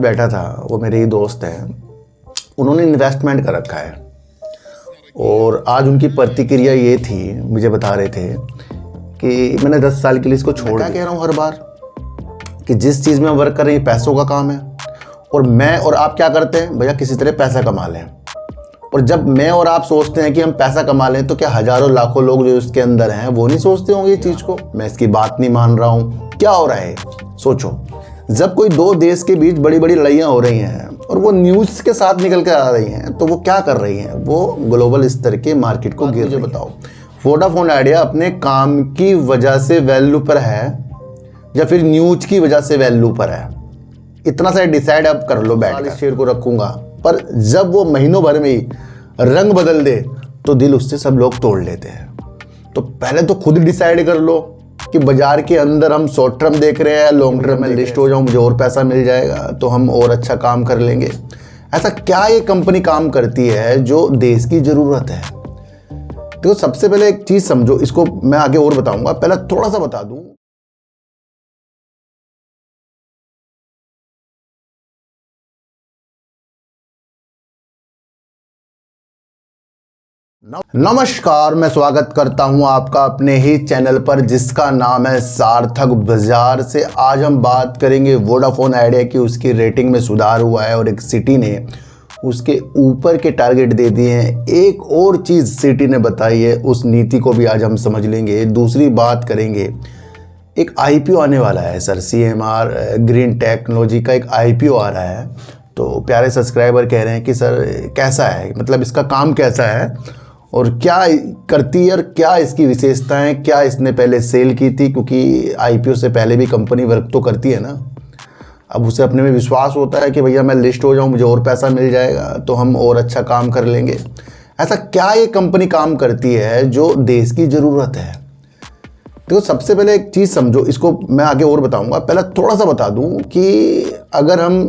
बैठा था, वो मेरे ही दोस्त हैं, उन्होंने इन्वेस्टमेंट कर रखा है और आज उनकी प्रतिक्रिया ये थी, मुझे बता रहे थे कि मैंने 10 साल के लिए इसको छोड़ दिया। कह रहा हूँ हर बार कि जिस चीज़ में हम वर्क कर रहे हैं पैसों का काम है और मैं और आप क्या करते हैं भैया, किसी तरह पैसा कमा लें। और जब मैं और आप सोचते हैं कि हम पैसा कमा लें तो क्या हज़ारों लाखों लोग जो इसके अंदर हैं वो नहीं सोचते होंगे ये चीज़ को? मैं इसकी बात नहीं मान रहा हूँ। क्या हो रहा है सोचो, जब कोई दो देश के बीच बड़ी बड़ी लड़ाइयाँ हो रही हैं और वो न्यूज़ के साथ निकल कर आ रही हैं तो वो क्या कर रही हैं, वो ग्लोबल स्तर के मार्केट को गिर रही है। बताओ, वोडाफोन आइडिया अपने काम की वजह से वैल्यू पर है या फिर न्यूज की वजह से वैल्यू पर है? इतना सा डिसाइड अब कर लो बैठ के। शेयर को रखूंगा, पर जब वो महीनों भर में ही रंग बदल दे तो दिल उससे सब लोग तोड़ लेते हैं। तो पहले तो खुद डिसाइड कर लो कि बाजार के अंदर हम शॉर्ट टर्म देख रहे हैं, लॉन्ग टर्म में लिस्ट हो जाऊं, मुझे और पैसा मिल जाएगा तो हम और अच्छा काम कर लेंगे। ऐसा क्या ये कंपनी काम करती है जो देश की जरूरत है? तो सबसे पहले एक चीज समझो, इसको मैं आगे और बताऊंगा, पहले थोड़ा सा बता दूं। नमस्कार, मैं स्वागत करता हूं आपका अपने ही चैनल पर जिसका नाम है सार्थक बाजार से। आज हम बात करेंगे वोडाफोन आइडिया की। उसकी रेटिंग में सुधार हुआ है और एक सिटी ने उसके ऊपर के टारगेट दे दिए हैं। एक और चीज़ सिटी ने बताई है, उस नीति को भी आज हम समझ लेंगे। दूसरी बात करेंगे, एक आईपीओ आने वाला है सर, सीएमआर ग्रीन टेक्नोलॉजी का एक आईपीओ आ रहा है। तो प्यारे सब्सक्राइबर कह रहे हैं कि सर कैसा है, मतलब इसका काम कैसा है और क्या करती है और क्या इसकी विशेषताएं, क्या इसने पहले सेल की थी, क्योंकि आईपीओ से पहले भी कंपनी वर्क तो करती है ना। अब उसे अपने में विश्वास होता है कि भैया मैं लिस्ट हो जाऊं, मुझे और पैसा मिल जाएगा तो हम और अच्छा काम कर लेंगे। ऐसा क्या ये कंपनी काम करती है जो देश की ज़रूरत है? देखो, सबसे पहले एक चीज़ समझो, इसको मैं आगे और बताऊंगा, पहले थोड़ा सा बता दूं कि अगर हम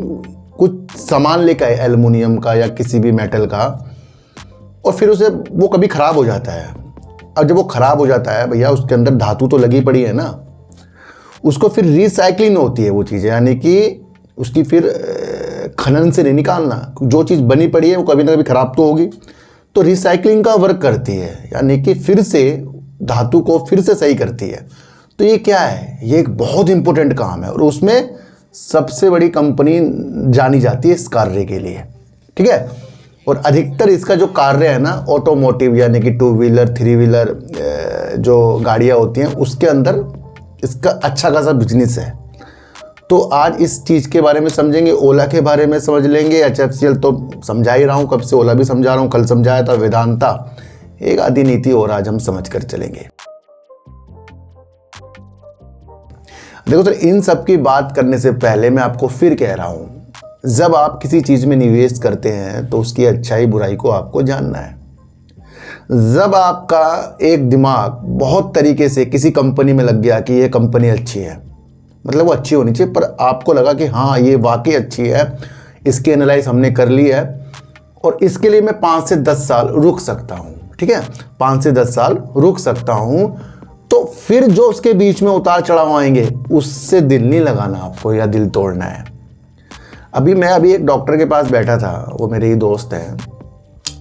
कुछ सामान लेकर आए एल्युमिनियम का या किसी भी मेटल का और फिर उसे वो कभी ख़राब हो जाता है, अब जब वो ख़राब हो जाता है भैया, उसके अंदर धातु तो लगी पड़ी है ना, उसको फिर रिसाइकलिंग होती है वो चीज़ें, यानी कि उसकी फिर खनन से नहीं निकालना। जो चीज़ बनी पड़ी है वो कभी ना कभी ख़राब तो होगी, तो रिसाइकलिंग का वर्क करती है, यानी कि फिर से धातु को फिर से सही करती है। तो ये क्या है, ये एक बहुत इंपॉर्टेंट काम है और उसमें सबसे बड़ी कंपनी जानी जाती है इस कार्य के लिए, ठीक है। और अधिकतर इसका जो कार्य है ना, ऑटोमोटिव यानी कि 2 व्हीलर 3 व्हीलर जो गाड़ियाँ होती हैं उसके अंदर इसका अच्छा खासा बिजनेस है। तो आज इस चीज़ के बारे में समझेंगे, ओला के बारे में समझ लेंगे। HFCL तो समझा ही रहा हूँ कब से, ओला भी समझा रहा हूँ, कल समझाया था वेदांता, एक आधी नीति और आज हम समझ कर चलेंगे। देखो सर, इन सब की बात करने से पहले मैं आपको फिर कह रहा हूँ, जब आप किसी चीज़ में निवेश करते हैं तो उसकी अच्छाई बुराई को आपको जानना है। जब आपका एक दिमाग बहुत तरीके से किसी कंपनी में लग गया कि ये कंपनी अच्छी है, मतलब वो अच्छी होनी चाहिए, पर आपको लगा कि हाँ ये वाकई अच्छी है, इसकी एनालाइज हमने कर ली है और इसके लिए मैं 5 से 10 साल रुक सकता हूँ, ठीक है, 5 से 10 साल रुक सकता हूँ, तो फिर जो उसके बीच में उतार चढ़ाव आएंगे उससे दिल नहीं लगाना आपको या दिल तोड़ना है। मैं अभी एक डॉक्टर के पास बैठा था, वो मेरे ही दोस्त हैं,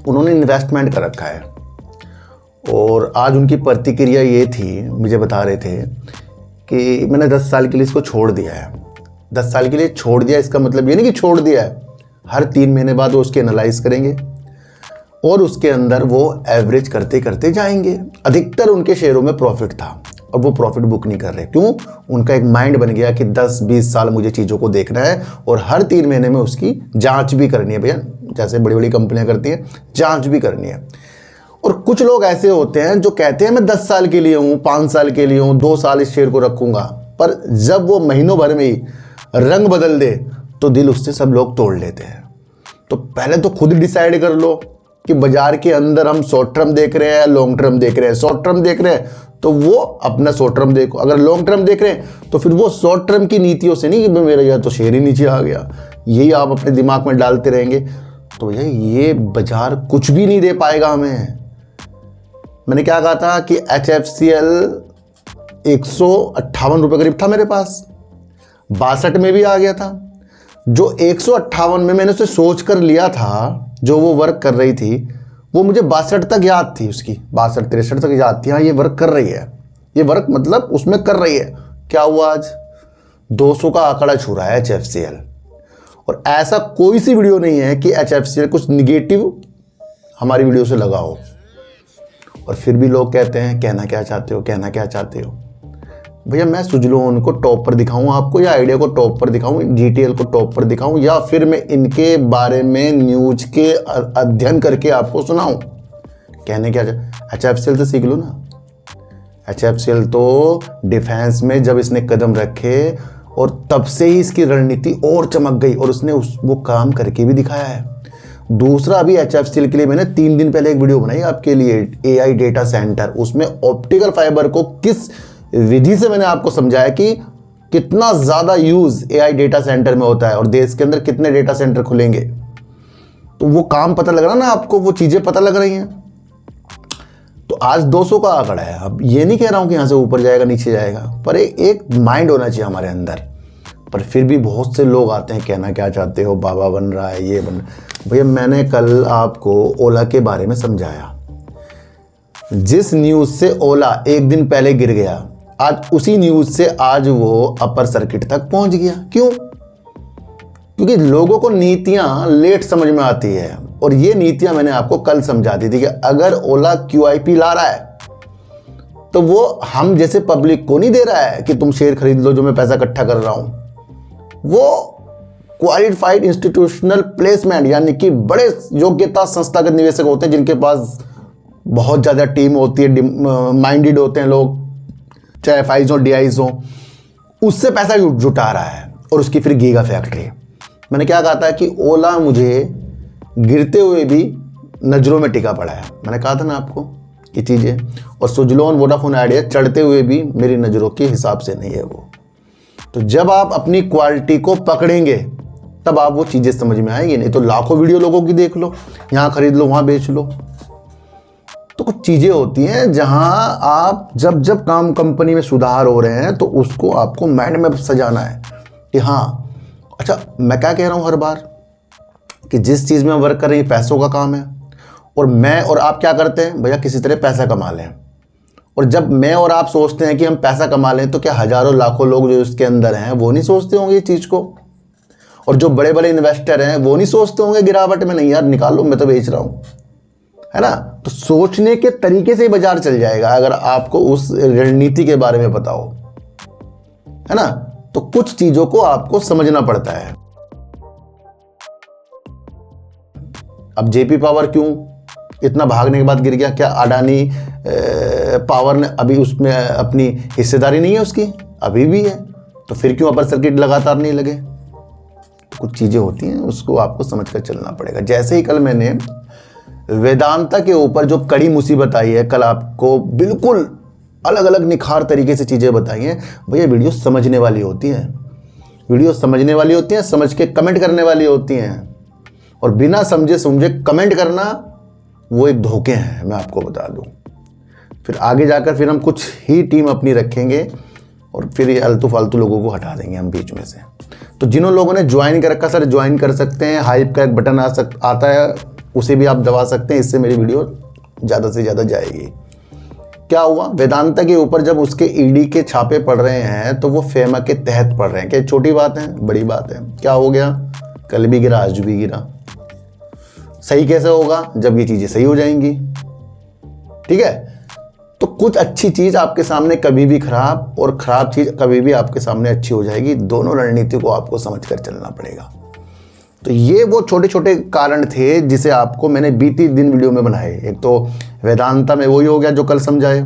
उन्होंने इन्वेस्टमेंट कर रखा है और आज उनकी प्रतिक्रिया ये थी, मुझे बता रहे थे कि मैंने 10 साल के लिए इसको छोड़ दिया है। 10 साल के लिए छोड़ दिया, इसका मतलब ये नहीं कि छोड़ दिया है, हर 3 महीने बाद वो उसकी एनालाइज करेंगे और उसके अंदर वो एवरेज करते करते जाएंगे। अधिकतर उनके शेयरों में प्रॉफिट था और वो प्रॉफिट बुक नहीं कर रहे। क्यों? उनका एक माइंड बन गया कि 10-20 साल मुझे चीज़ों को देखना है और हर 3 महीने में उसकी जांच भी करनी है भैया, जैसे बड़ी बड़ी कंपनियां करती हैं, जांच भी करनी है। और कुछ लोग ऐसे होते हैं जो कहते हैं मैं 10 साल के लिए हूँ, 5 साल के लिए हूँ, 2 साल इस शेयर को रखूँगा, पर जब वो महीनों भर में ही रंग बदल दे तो दिल उससे सब लोग तोड़ लेते हैं। तो पहले तो खुद डिसाइड कर लो कि बाजार के अंदर हम शॉर्ट टर्म देख रहे हैं, लॉन्ग टर्म देख रहे हैं। शॉर्ट टर्म देख रहे हैं तो वो अपना शॉर्ट टर्म देखो, अगर लॉन्ग टर्म देख रहे हैं तो फिर वो शॉर्ट टर्म की नीतियों से नहीं कि मेरा यार तो शेयर ही नीचे आ गया, यही आप अपने दिमाग में डालते रहेंगे तो भैया ये बाजार कुछ भी नहीं दे पाएगा हमें। मैंने क्या कहा था कि HFCL 158 रुपये करीब था मेरे पास, 62 में भी आ गया था, जो 158 में मैंने उसे सोच कर लिया था, जो वो वर्क कर रही थी, वो मुझे 62 तक याद थी, उसकी 62-63 तक याद थी। हाँ ये वर्क कर रही है, ये वर्क मतलब उसमें कर रही है। क्या हुआ, आज 200 का आंकड़ा छू रहा है HFCL। और ऐसा कोई सी वीडियो नहीं है कि HFCL कुछ निगेटिव हमारी वीडियो से लगा हो। और फिर भी लोग कहते हैं कहना क्या चाहते हो, कहना क्या चाहते हो। भैया मैं सुजलोन को टॉप पर दिखाऊं आपको, या आइडिया को टॉप पर दिखाऊं, GTL को टॉप पर दिखाऊं, या फिर मैं इनके बारे में न्यूज के अध्ययन करके आपको सुनाऊं? कहने क्या, HFCL से सीख लो ना। HFCL तो डिफेंस में जब इसने कदम रखे और तब से ही इसकी रणनीति और चमक गई, और उसने वो काम करके भी दिखाया है। दूसरा, अभी HFCL के लिए मैंने 3 दिन पहले एक वीडियो बनाई आपके लिए, AI डेटा सेंटर। उसमें ऑप्टिकल फाइबर को किस विधि से मैंने आपको समझाया कि कितना ज़्यादा यूज़ AI डेटा सेंटर में होता है और देश के अंदर कितने डेटा सेंटर खुलेंगे। तो वो काम पता लग रहा ना आपको, वो चीज़ें पता लग रही हैं। तो आज 200 का आंकड़ा है। अब ये नहीं कह रहा हूँ कि यहाँ से ऊपर जाएगा नीचे जाएगा, पर एक माइंड होना चाहिए हमारे अंदर। पर फिर भी बहुत से लोग आते हैं, कहना क्या चाहते हो, बाबा बन रहा है, ये बन रहा है। भैया मैंने कल आपको ओला के बारे में समझाया। जिस न्यूज़ से ओला एक दिन पहले गिर गया, आज उसी न्यूज़ से आज वो अपर सर्किट तक पहुंच गया। क्यों? क्योंकि लोगों को नीतियां लेट समझ में आती है। और ये नीतियां मैंने आपको कल समझा दी थी कि अगर ओला QIP ला रहा है तो वो हम जैसे पब्लिक को नहीं दे रहा है कि तुम शेयर खरीद लो जो मैं पैसा इकट्ठा कर रहा हूं। वो क्वालिफाइड इंस्टीट्यूशनल प्लेसमेंट, यानी कि बड़े योग्यता संस्थागत निवेशक होते हैं, जिनके पास बहुत ज़्यादा टीम होती है, माइंडेड होते हैं लोग, चाहे FIs हो DIs हो, उससे पैसा जुटा रहा है। और उसकी फिर गीगा फैक्ट्री। मैंने क्या कहा था कि ओला मुझे गिरते हुए भी नज़रों में टिका पड़ा है। मैंने कहा था ना आपको ये चीज़ें। और सुजलोन वोडाफोन आइडिया चढ़ते हुए भी मेरी नज़रों के हिसाब से नहीं है वो। तो जब आप अपनी क्वालिटी को पकड़ेंगे तब आप वो चीज़ें समझ में आएंगी। नहीं तो लाखों वीडियो लोगों की देख लो, यहाँ खरीद लो वहाँ बेच लो। तो कुछ चीज़ें होती हैं जहाँ आप जब जब काम कंपनी में सुधार हो रहे हैं तो उसको आपको माइंड में सजाना है कि हाँ अच्छा, मैं क्या कह रहा हूँ हर बार कि जिस चीज़ में हम वर्क कर रहे हैं पैसों का काम है। और मैं और आप क्या करते हैं भैया, किसी तरह पैसा कमा लें। और जब मैं और आप सोचते हैं कि हम पैसा कमा लें तो क्या हज़ारों लाखों लोग जो इसके अंदर हैं वो नहीं सोचते होंगे ये चीज़ को? और जो बड़े बड़े इन्वेस्टर हैं वो नहीं सोचते होंगे गिरावट में, नहीं यार निकालो मैं तो बेच रहा हूँ, है ना? तो सोचने के तरीके से ही बाजार चल जाएगा अगर आपको उस रणनीति के बारे में पता हो, है ना? तो कुछ चीज़ों को आपको समझना पड़ता है। अब JP पावर क्यों इतना भागने के बाद गिर गया? क्या अडानी पावर ने अभी उसमें अपनी हिस्सेदारी नहीं है उसकी? अभी भी है। तो फिर क्यों अपर सर्किट लगातार नहीं लगे? तो कुछ चीज़ें होती हैं, उसको आपको समझकर चलना पड़ेगा। जैसे ही कल मैंने वेदांता के ऊपर जो कड़ी मुसीबत आई है, कल आपको बिल्कुल अलग अलग निखार तरीके से चीज़ें बताई हैं। भैया वीडियो समझने वाली होती हैं, वीडियो समझने वाली होती हैं, समझ के कमेंट करने वाली होती हैं। और बिना समझे समझे कमेंट करना वो एक धोखे हैं, मैं आपको बता दूं। फिर आगे जाकर फिर हम कुछ ही टीम अपनी रखेंगे और फिर ये आलतू फालतू लोगों को हटा देंगे हम बीच में से। तो जिन लोगों ने ज्वाइन कर रखा सर ज्वाइन कर सकते हैं, हाइप का एक बटन आता है उसे भी आप दबा सकते हैं, इससे मेरी वीडियो ज़्यादा से ज़्यादा जाएगी। क्या हुआ, वेदांता के ऊपर जब उसके ईडी के छापे पड़ रहे हैं तो वो फेमा के तहत पड़ रहे हैं। क्या छोटी बात है? बड़ी बात है। क्या हो गया, कल भी गिरा आज भी गिरा। सही कैसे होगा? जब ये चीज़ें सही हो जाएंगी। ठीक है, तो कुछ अच्छी चीज़ आपके सामने कभी भी खराब और खराब चीज़ कभी भी आपके सामने अच्छी हो जाएगी। दोनों रणनीति को आपको समझकर चलना पड़ेगा। तो ये वो छोटे छोटे कारण थे जिसे आपको मैंने बीती दिन वीडियो में बनाए। एक तो वेदांता में वही हो गया जो कल समझाए,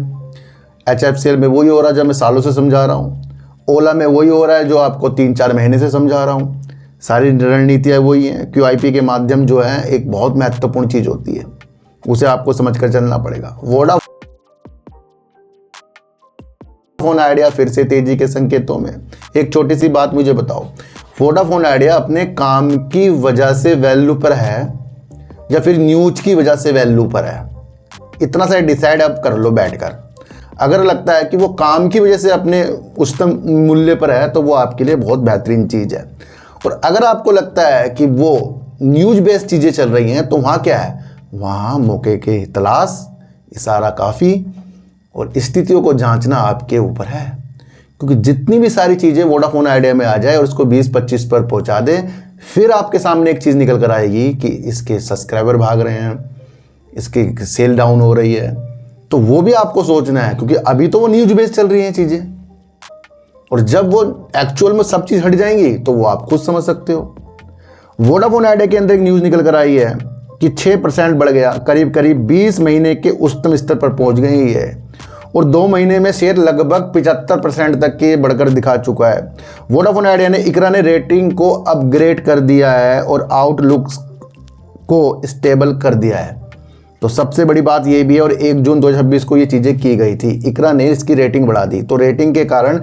HFCL में वही हो रहा है जो मैं सालों से समझा रहा हूँ, ओला में वही हो रहा है जो आपको 3-4 महीने से समझा रहा हूँ। सारी रणनीतियाँ वही हैं। QIP के माध्यम जो है एक बहुत महत्वपूर्ण चीज़ होती है, उसे आपको समझ कर चलना पड़ेगा। वोडाफोन आइडिया फिर से तेजी के संकेतों में। एक छोटी सी बात मुझे बताओ, वोडाफोन आइडिया अपने काम की वजह से वैल्यू पर है या फिर न्यूज की वजह से वैल्यू पर है? इतना सा डिसाइड आप कर लो बैठकर। अगर लगता है कि वो काम की वजह से अपने उच्चतम मूल्य पर है तो वो आपके लिए बहुत बेहतरीन चीज़ है। और अगर आपको लगता है कि वो न्यूज बेस्ड चीज़ें चल रही हैं तो वहाँ क्या है, वहाँ मौके के तलाश, इशारा काफ़ी और स्थितियों को जांचना आपके ऊपर है। क्योंकि जितनी भी सारी चीज़ें वोडाफोन आइडिया में आ जाए और उसको 20-25 पर पहुँचा दे, फिर आपके सामने एक चीज़ निकल कर आएगी कि इसके सब्सक्राइबर भाग रहे हैं, इसकी सेल डाउन हो रही है। तो वो भी आपको सोचना है, क्योंकि अभी तो वो न्यूज बेस्ड चल रही हैं चीज़ें, और जब वो एक्चुअल में सब चीज़ हट जाएंगी तो वो आप खुद समझ सकते हो। वोडाफोन आइडिया के अंदर एक न्यूज़ निकल कर आई है कि 6% बढ़ गया, करीब करीब 20 महीने के उच्चतम स्तर पर पहुंच गई है, और 2 महीने में शेयर लगभग 75% तक के बढ़कर दिखा चुका है। वोडाफोन आइडिया ने इकरा ने रेटिंग को अपग्रेड कर दिया है और आउटलुक को स्टेबल कर दिया है। तो सबसे बड़ी बात ये भी है, और 1 जून 2026 को ये चीज़ें की गई थी, इकरा ने इसकी रेटिंग बढ़ा दी। तो रेटिंग के कारण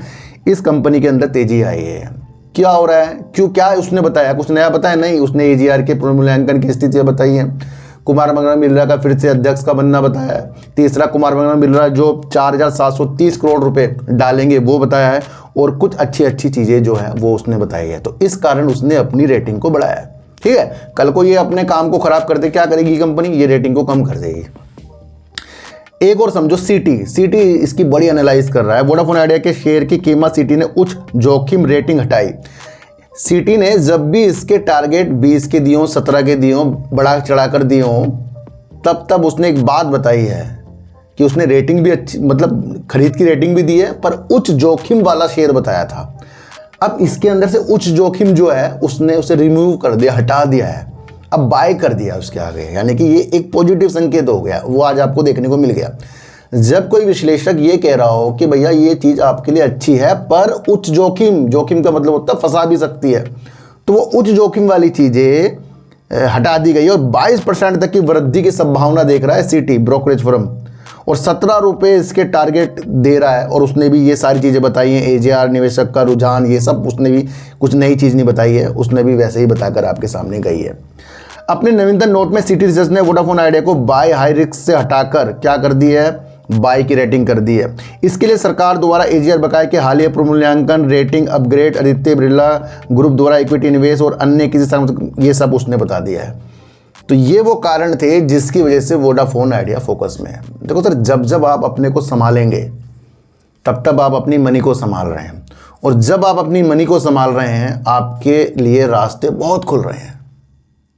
इस कंपनी के अंदर तेजी आई है। क्या हो रहा है, क्यों, क्या उसने बताया, कुछ नया बताया नहीं। उसने AGR के पुनर्मूल्यांकन की स्थितियाँ बताई हैं। कुमार मंगलम मिल्रा का फिर से अध्यक्ष का बनना बताया है। तीसरा, कुमार मंगलम मिल्रा जो 4,730 करोड़ रुपए डालेंगे वो बताया है, और कुछ अच्छी चीज़ें जो है वो उसने बताई है। तो इस कारण उसने अपनी रेटिंग को बढ़ाया है। ठीक है, कल को ये अपने काम को खराब कर दे, क्या करेगी कंपनी, ये रेटिंग को कम कर देगी। एक और समझो, सिटी इसकी बड़ी एनालाइज कर रहा है। वोडाफोन आइडिया के शेयर की कीमत सिटी ने उच्च जोखिम रेटिंग हटाई। सिटी ने जब भी इसके टारगेट 20 के दियों, 17 के दियों, बढ़ा चढ़ा कर दियों, तब उसने एक बात बताई है कि उसने रेटिंग भी अच्छी, मतलब खरीद की रेटिंग भी दी है, पर उच्च जोखिम वाला शेयर बताया था। अब इसके अंदर से उच्च जोखिम जो है उसने उसे रिमूव कर दिया, हटा दिया है, अब बाय कर दिया उसके आगे, यानी कि ये एक पॉजिटिव संकेत हो गया। वो आज आपको देखने को मिल गया। जब कोई विश्लेषक ये कह रहा हो कि भैया ये चीज़ आपके लिए अच्छी है पर उच्च जोखिम का मतलब होता है फंसा भी सकती है, तो वो उच्च जोखिम वाली चीज़ें हटा दी गई, और 22% तक की वृद्धि की संभावना देख रहा है सिटी ब्रोकरेज फर्म, और 17 रुपये इसके टारगेट दे रहा है। और उसने भी ये सारी चीज़ें बताई हैं, AGR, निवेशक का रुझान, ये सब उसने भी कुछ नई चीज़ नहीं बताई है, उसने भी वैसे ही बताकर आपके सामने गई है। अपने नवीनतम नोट में सिटी रिसर्च ने वोडाफोन आइडिया को बाय हाई रिस्क से हटाकर क्या कर दी है, बाय की रेटिंग कर दी है। इसके लिए सरकार द्वारा AGR बकाया के हालिया पुनर्मूल्यांकन, rating upgrade, Aditya Birla group द्वारा इक्विटी निवेश और अन्य किसी, ये सब उसने बता दिया है। तो ये वो कारण थे जिसकी वजह से वोडाफोन आइडिया फोकस में है। देखो सर, जब आप अपने को संभालेंगे तब आप अपनी मनी को संभाल रहे हैं, और जब आप अपनी मनी को संभाल रहे हैं आपके लिए रास्ते बहुत खुल रहे हैं,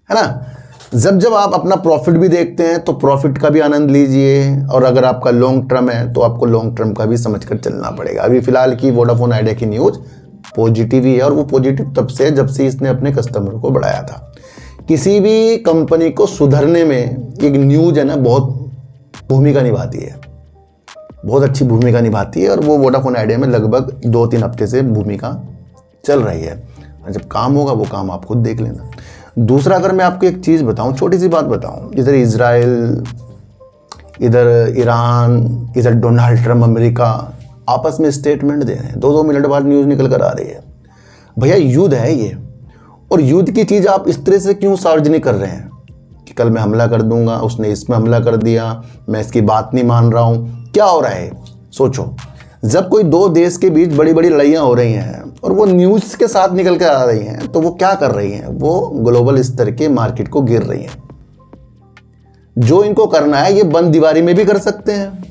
है ना। जब आप अपना प्रॉफिट भी देखते हैं तो प्रॉफिट का भी आनंद लीजिए, और अगर आपका लॉन्ग टर्म है तो आपको लॉन्ग टर्म का भी समझकर चलना पड़ेगा। अभी फिलहाल की वोडाफोन आइडिया की न्यूज़ पॉजिटिव ही है, और वो पॉजिटिव तब से जब से इसने अपने कस्टमर को बढ़ाया था। किसी भी कंपनी को सुधरने में एक न्यूज़ है ना बहुत भूमिका निभाती है, बहुत अच्छी भूमिका निभाती है, और वो वोडाफोन आइडिया में लगभग 2-3 हफ्ते से भूमिका चल रही है। जब काम होगा वो काम आप खुद देख लेना। दूसरा, अगर मैं आपको एक चीज़ बताऊं, छोटी सी बात बताऊं, इधर इजराइल, इधर ईरान, इधर डोनाल्ड ट्रम्प अमेरिका आपस में स्टेटमेंट दे रहे हैं, 2-2 मिनट बाद न्यूज़ निकल कर आ रही है। भैया युद्ध है ये, और युद्ध की चीज़ आप इस तरह से क्यों सार्वजनिक कर रहे हैं कि कल मैं हमला कर दूंगा, उसने इसमें हमला कर दिया, मैं इसकी बात नहीं मान रहा हूँ। क्या हो रहा है सोचो। जब कोई 2 देश के बीच बड़ी बड़ी लड़ाइयाँ हो रही हैं और वो न्यूज़ के साथ निकल कर आ रही हैं, तो वो क्या कर रही हैं, वो ग्लोबल स्तर के मार्केट को गिर रही हैं। जो इनको करना है ये बंद दीवारी में भी कर सकते हैं,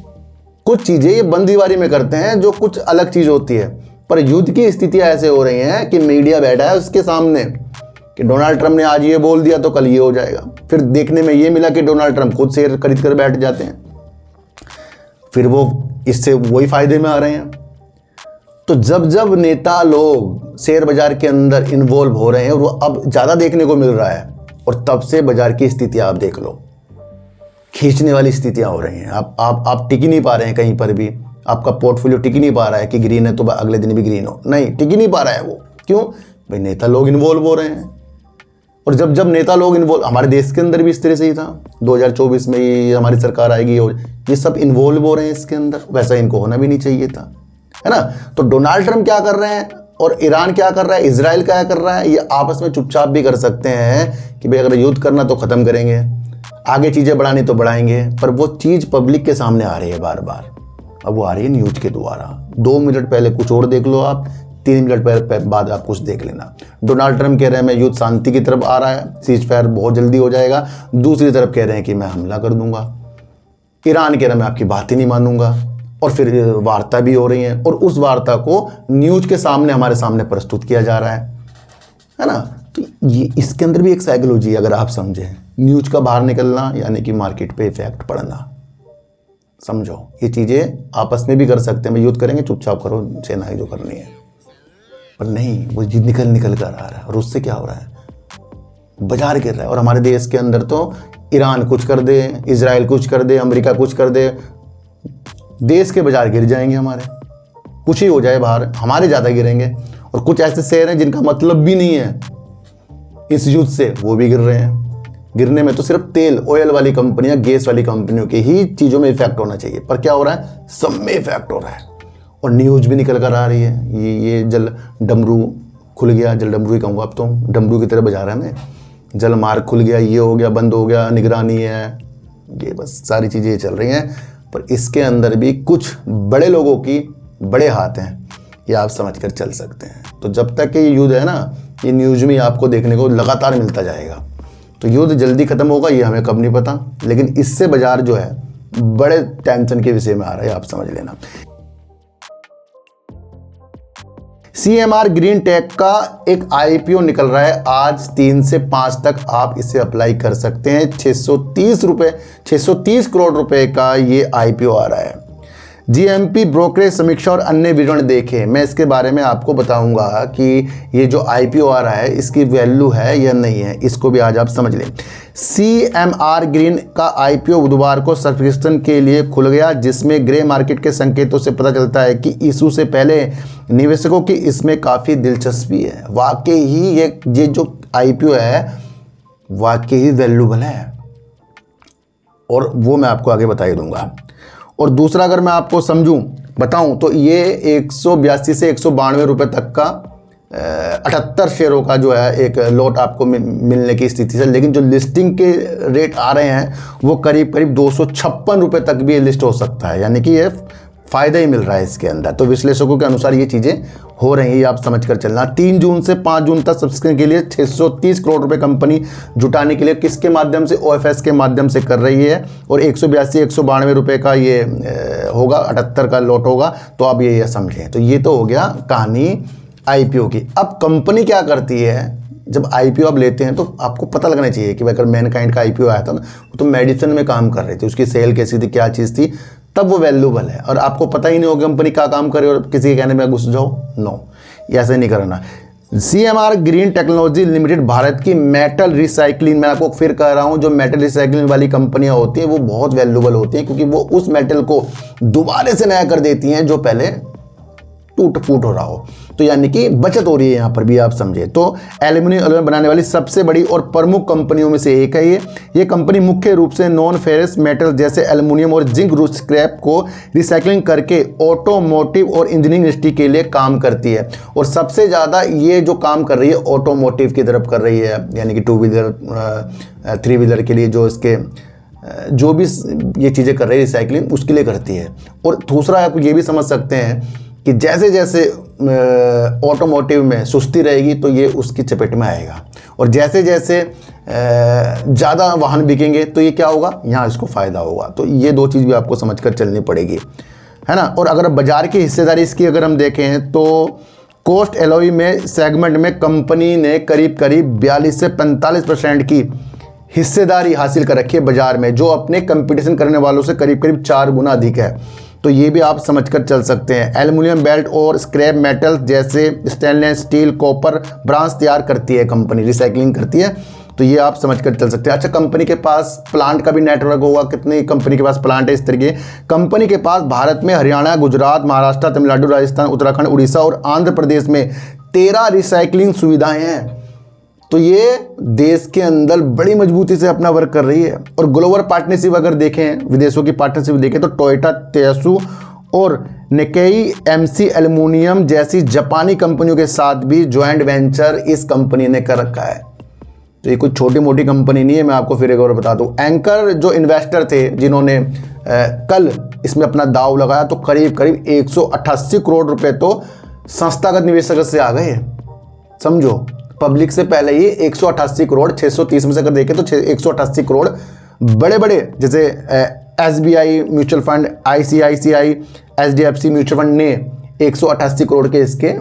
कुछ चीज़ें ये बंद दीवारी में करते हैं जो कुछ अलग चीज़ होती है। पर युद्ध की स्थितियाँ ऐसे हो रही हैं कि मीडिया बैठा है उसके सामने कि डोनाल्ड ट्रम्प ने आज ये बोल दिया तो कल ये हो जाएगा। फिर देखने में ये मिला कि डोनाल्ड ट्रम्प खुद शेयर खरीद कर बैठ जाते हैं, फिर वो इससे वही फायदे में आ रहे हैं। तो जब नेता लोग शेयर बाजार के अंदर इन्वॉल्व हो रहे हैं, और वो अब ज़्यादा देखने को मिल रहा है, और तब से बाजार की स्थितियाँ आप देख लो, खींचने वाली स्थितियाँ हो रही हैं। आप टिक ही नहीं पा रहे हैं कहीं पर भी, आपका पोर्टफोलियो टिक ही नहीं पा रहा है कि ग्रीन है तो अगले दिन भी ग्रीन हो, नहीं, टिक ही नहीं पा रहा है वो। क्यों भाई, नेता लोग इन्वॉल्व हो रहे हैं। और जब नेता लोग इन्वॉल्व, हमारे देश के अंदर भी इस तरह से ही था, 2024 में ये हमारी सरकार आएगी और ये सब इन्वॉल्व हो रहे हैं इसके अंदर, वैसा इनको होना भी नहीं चाहिए था, है ना। तो डोनाल्ड ट्रम्प क्या कर रहे हैं और ईरान क्या कर रहा है, इजराइल क्या कर रहा है, ये आपस में चुपचाप भी कर सकते हैं कि भाई अगर युद्ध करना तो ख़त्म करेंगे, आगे चीज़ें बढ़ानी तो बढ़ाएंगे, पर वो चीज़ पब्लिक के सामने आ रही है बार बार। अब वो आ रही है न्यूज़ के द्वारा। 2 मिनट पहले कुछ और देख लो आप, 3 मिनट बाद आप कुछ देख लेना। डोनाल्ड ट्रंप कह रहे हैं मैं युद्ध शांति की तरफ आ रहा है, सीज फायर बहुत जल्दी हो जाएगा। दूसरी तरफ कह रहे हैं कि मैं हमला कर दूंगा। ईरान कह रहा है मैं आपकी बात ही नहीं मानूंगा। और फिर वार्ता भी हो रही है और उस वार्ता को न्यूज के सामने हमारे सामने प्रस्तुत किया जा रहा है ना। तो ये इसके अंदर भी एक साइकोलॉजी अगर आप समझें, न्यूज का बाहर निकलना यानी कि मार्केट पे इफेक्ट पड़ना। समझो ये चीज़ें आपस में भी कर सकते हैं, मैं युद्ध करेंगे चुपचाप करो, सेना जो करनी है, पर नहीं, वो निकल कर आ रहा है। और उससे क्या हो रहा है, बाजार गिर रहा है। और हमारे देश के अंदर तो ईरान कुछ कर दे, इजराइल कुछ कर दे, अमेरिका कुछ कर दे, देश के बाजार गिर जाएंगे हमारे। कुछ ही हो जाए बाहर, हमारे ज़्यादा गिरेंगे। और कुछ ऐसे शहर हैं जिनका मतलब भी नहीं है इस युद्ध से, वो भी गिर रहे हैं। गिरने में तो सिर्फ तेल ऑयल वाली कंपनियां, गैस वाली कंपनियों के ही चीज़ों में इफेक्ट होना चाहिए, पर क्या हो रहा है, सब में इफेक्ट हो रहा है। और न्यूज भी निकल कर आ रही है, ये जल डमरू खुल गया, जल डमरू ही कहूँगा अब तो, डमरू की तरह बजा रहा है मैं, जल मार्ग खुल गया, ये हो गया, बंद हो गया, निगरानी है, ये बस सारी चीज़ें चल रही हैं। पर इसके अंदर भी कुछ बड़े लोगों की बड़े हाथ हैं, ये आप समझ कर चल सकते हैं। तो जब तक ये युद्ध है ना, ये न्यूज में आपको देखने को लगातार मिलता जाएगा। तो युद्ध जल्दी खत्म होगा ये हमें कब नहीं पता, लेकिन इससे बाजार जो है बड़े टेंशन के विषय में आ रहा है, आप समझ लेना। CMR ग्रीन टेक का एक IPO निकल रहा है आज 3 से 5 तक आप इसे अप्लाई कर सकते हैं। 630 करोड़ रुपए का ये IPO आ रहा है। GMP ब्रोकरेज समीक्षा और अन्य विवरण देखें। मैं इसके बारे में आपको बताऊंगा कि ये जो IPO आ रहा है इसकी वैल्यू है या नहीं है, इसको भी आज आप समझ लें। CMR ग्रीन का IPO बुधवार को सब्सक्रिप्शन के लिए खुल गया, जिसमें ग्रे मार्केट के संकेतों से पता चलता है कि इशू से पहले निवेशकों की इसमें काफ़ी दिलचस्पी है। वाकई ही ये जो IPO है वाकई ही वैल्यूबल है, और वो मैं आपको आगे बता ही दूंगा। और दूसरा अगर मैं आपको बताऊं तो ये 182 से 192 रुपये तक का 78 शेयरों का जो है एक लॉट आपको मिलने की स्थिति है। लेकिन जो लिस्टिंग के रेट आ रहे हैं वो करीब 256 रुपये तक भी लिस्ट हो सकता है, यानी कि ये फ़ायदा ही मिल रहा है इसके अंदर। तो विश्लेषकों के अनुसार ये चीज़ें हो रही हैं, आप समझ कर चलना। 3 जून से 5 जून तक सब्सक्रिप्शन के लिए 630 करोड़ रुपए कंपनी जुटाने के लिए किसके माध्यम से, OFS के माध्यम से कर रही है। और 192 रुपये का ये होगा, 78 का लॉट होगा। तो आप ये समझें, तो ये तो हो गया कहानी IPO की। अब कंपनी क्या करती है, जब IPO आप लेते हैं तो आपको पता लगना चाहिए कि अगर मैनकाइंड का IPO आया था ना, तो मेडिसिन में काम कर रही थी, उसकी सेल कैसी थी, क्या चीज़ थी, तब वो वैल्यूबल है। और आपको पता ही नहीं होगा कंपनी क्या काम करे और किसी के कहने में घुस जाओ, नो, ऐसे नहीं करना। CMR green technology limited Bharat की मेटल रिसाइकलिंग, मैं आपको फिर कह रहा हूँ, जो मेटल रिसाइकलिंग वाली कंपनियां होती हैं वो बहुत वैल्यूबल होती हैं, क्योंकि वो उस मेटल को दोबारा से नया कर देती हैं जो पहले टूट फूट हो रहा हो। तो यानी कि बचत हो रही है यहाँ पर भी, आप समझे। तो एल्यूमिनियम एलॉय बनाने वाली सबसे बड़ी और प्रमुख कंपनियों में से एक है ये कंपनी मुख्य रूप से नॉन फेरस मेटल जैसे एल्यूमिनियम और जिंक रूट स्क्रैप को रिसाइकलिंग करके ऑटोमोटिव और इंजीनियरिंग इंडस्ट्री के लिए काम करती है। और सबसे ज़्यादा ये जो काम कर रही है ऑटोमोटिव की तरफ कर रही है, यानी कि 2 व्हीलर 3 व्हीलर के लिए जो इसके जो भी ये चीज़ें कर रही है रिसाइकलिंग, उसके लिए करती है। और दूसरा आप ये भी समझ सकते हैं कि जैसे जैसे ऑटोमोटिव में सुस्ती रहेगी तो ये उसकी चपेट में आएगा, और जैसे जैसे ज़्यादा वाहन बिकेंगे तो ये क्या होगा, यहाँ इसको फ़ायदा होगा। तो ये 2 चीज़ भी आपको समझकर चलनी पड़ेगी, है ना। और अगर बाज़ार की हिस्सेदारी इसकी अगर हम देखें तो कोस्ट एलॉय में सेगमेंट में कंपनी ने करीब 42 से 45% की हिस्सेदारी हासिल कर रखी है बाज़ार में, जो अपने कंपटीशन करने वालों से करीब 4 गुना अधिक है। तो ये भी आप समझकर चल सकते हैं। एल्युमिनियम बेल्ट और स्क्रैप मेटल जैसे स्टेनलेस स्टील, कॉपर, ब्रांस तैयार करती है कंपनी, रिसाइकलिंग करती है। तो ये आप समझकर चल सकते हैं। अच्छा, कंपनी के पास प्लांट का भी नेटवर्क होगा, कितनी कंपनी के पास प्लांट है इस तरीके। कंपनी के पास भारत में हरियाणा, गुजरात, महाराष्ट्र, तमिलनाडु, राजस्थान, उत्तराखंड, उड़ीसा और आंध्र प्रदेश में 13 रिसाइकलिंग सुविधाएं हैं। तो ये देश के अंदर बड़ी मजबूती से अपना वर्क कर रही है। और ग्लोबल पार्टनरशिप अगर देखें, विदेशों की पार्टनरशिप देखें तो टोयोटा, तेसु और निकेई MC एल्युमिनियम जैसी जापानी कंपनियों के साथ भी ज्वाइंट वेंचर इस कंपनी ने कर रखा है। तो ये कुछ छोटी मोटी कंपनी नहीं है। मैं आपको फिर एक और बता दूं, एंकर जो इन्वेस्टर थे जिन्होंने कल इसमें अपना दाव लगाया, तो करीब 188 करोड़ रुपए तो संस्थागत निवेशक से आ गए, समझो। पब्लिक से पहले ही 188 करोड़ 630 में से अगर देखें तो 188 करोड़ बड़े बड़े जैसे SBI mutual fund, ICICI, HDFC mutual fund ने 188 करोड़ के इसके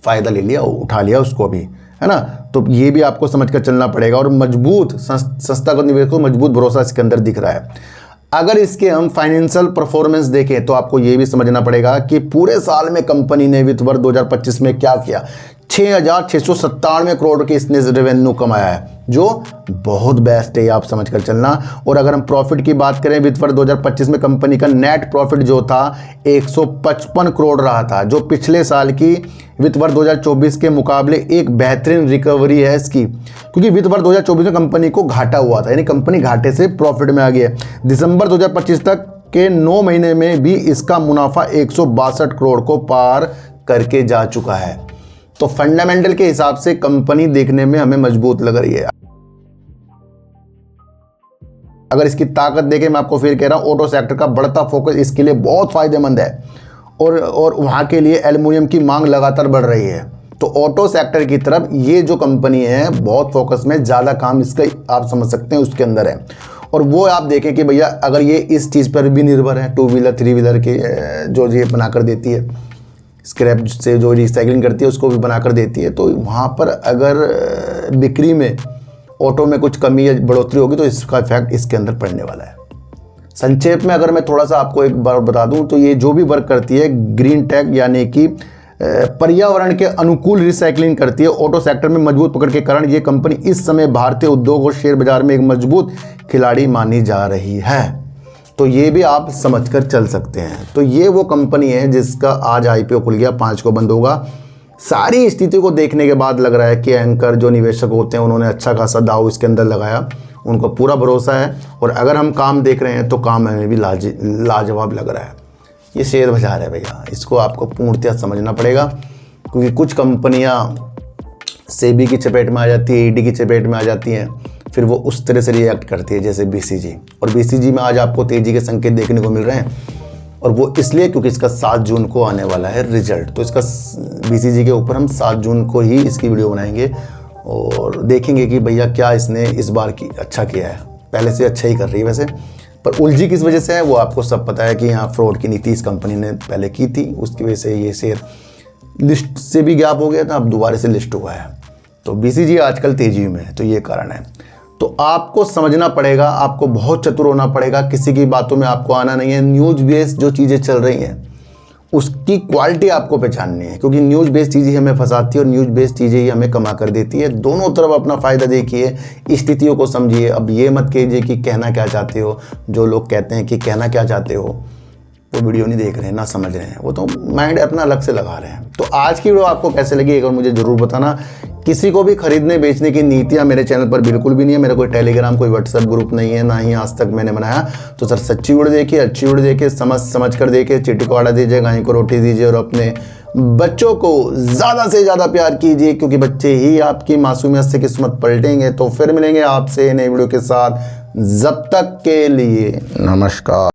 फायदा ले लिया, उठा लिया उसको भी, है ना। तो ये भी आपको समझ कर चलना पड़ेगा। और मजबूत संस्थागत निवेशक को मजबूत भरोसा इसके अंदर दिख रहा है। अगर इसके हम फाइनेंशियल परफॉर्मेंस देखें तो आपको ये भी समझना पड़ेगा कि पूरे साल में कंपनी ने वित्त वर्ष 2025 में क्या किया। 6,697 करोड़ के इसने रेवेन्यू कमाया है, जो बहुत बेस्ट है, आप समझ कर चलना। और अगर हम प्रॉफिट की बात करें, वित्त वर्ष 2025 में कंपनी का नेट प्रॉफिट जो था 155 करोड़ रहा था, जो पिछले साल की वित्त वर्ष 2024 के मुकाबले एक बेहतरीन रिकवरी है इसकी। क्योंकि वित्त वर्ष 2024 में कंपनी को घाटा हुआ था, यानी कंपनी घाटे से प्रॉफिट में आ गई है। दिसंबर 2025 तक के 9 महीने में भी इसका मुनाफा 162 करोड़ को पार करके जा चुका है। तो फंडामेंटल के हिसाब से कंपनी देखने में हमें मजबूत लग रही है। अगर इसकी ताकत देखें, मैं आपको फिर कह रहा हूं, ऑटो सेक्टर का बढ़ता फोकस इसके लिए बहुत फायदेमंद है। और वहां के लिए एल्युमिनियम की मांग लगातार बढ़ रही है। तो ऑटो सेक्टर की तरफ ये जो कंपनी है बहुत फोकस में, ज़्यादा काम इसका आप समझ सकते हैं उसके अंदर है। और वो आप देखें कि भैया अगर ये इस चीज़ पर भी निर्भर है, 2 व्हीलर 3 व्हीलर के जो ये बनाकर देती है, स्क्रैप से जो रिसाइकलिंग करती है उसको भी बनाकर देती है, तो वहाँ पर अगर बिक्री में ऑटो में कुछ कमी या बढ़ोतरी होगी तो इसका इफेक्ट इसके अंदर पड़ने वाला है। संक्षेप में अगर मैं थोड़ा सा आपको एक बार बता दूं तो ये जो भी वर्क करती है ग्रीन टेक, यानी कि पर्यावरण के अनुकूल रिसाइकलिंग करती है, ऑटो सेक्टर में मजबूत पकड़ के कारण ये कंपनी इस समय भारतीय उद्योग और शेयर बाजार में एक मजबूत खिलाड़ी मानी जा रही है। तो ये भी आप समझकर चल सकते हैं। तो ये वो कंपनी है जिसका आज IPO खुल गया, 5 को बंद होगा। सारी स्थिति को देखने के बाद लग रहा है कि एंकर जो निवेशक होते हैं उन्होंने अच्छा खासा दाव इसके अंदर लगाया, उनको पूरा भरोसा है। और अगर हम काम देख रहे हैं तो काम हमें भी लाजवाब लग रहा है। ये शेयर बाजार है भैया, इसको आपको पूर्णतः समझना पड़ेगा। क्योंकि कुछ कंपनियां सेबी की चपेट में आ जाती है, ED की चपेट में आ जाती हैं, फिर वो उस तरह से रिएक्ट करती है, जैसे BCG। और BCG में आज आपको तेज़ी के संकेत देखने को मिल रहे हैं। और वो इसलिए क्योंकि इसका 7 जून को आने वाला है रिजल्ट। तो इसका BCG के ऊपर हम 7 जून को ही इसकी वीडियो बनाएंगे और देखेंगे कि भैया क्या इसने इस बार की अच्छा किया है। पहले से अच्छा ही कर रही है वैसे, पर उलझी किस वजह से है वो आपको सब पता है कि यहाँ फ्रॉड की नीति इस कंपनी ने पहले की थी, उसकी वजह से ये शेयर लिस्ट से भी गैप हो गया था, अब दोबारा से लिस्ट हुआ है। तो BCG आजकल तेजी में है, तो ये कारण है। तो आपको समझना पड़ेगा, आपको बहुत चतुर होना पड़ेगा, किसी की बातों में आपको आना नहीं है। न्यूज़ बेस्ड जो चीज़ें चल रही हैं उसकी क्वालिटी आपको पहचाननी है, क्योंकि न्यूज़ बेस्ड चीज़ें हमें फंसाती है और न्यूज़ बेस्ड चीज़ें ही हमें कमा कर देती है। दोनों तरफ अपना फ़ायदा देखिए, स्थितियों को समझिए। अब ये मत कीजिए कि कहना क्या चाहते हो, जो लोग कहते हैं कि कहना क्या चाहते हो वो वीडियो नहीं देख रहे हैं, ना समझ रहे हैं, वो तो माइंड अपना अलग से लगा रहे हैं। तो आज की वीडियो आपको कैसे लगी एक बार मुझे ज़रूर बताना। किसी को भी खरीदने बेचने की नीतियाँ मेरे चैनल पर बिल्कुल भी नहीं है। मेरा कोई टेलीग्राम, कोई व्हाट्सएप ग्रुप नहीं है, ना ही आज तक मैंने बनाया। तो सर सच्ची वीडियो देखिए, अच्छी वीडियो देखिए, समझ कर देखिए, चिट्ठी को आड़ा दीजिए, गाय को रोटी दीजिए और अपने बच्चों को ज़्यादा से ज़्यादा प्यार कीजिए, क्योंकि बच्चे ही आपकी मासूमियत से किस्मत पलटेंगे। तो फिर मिलेंगे आपसे नई वीडियो के साथ, जब तक के लिए नमस्कार।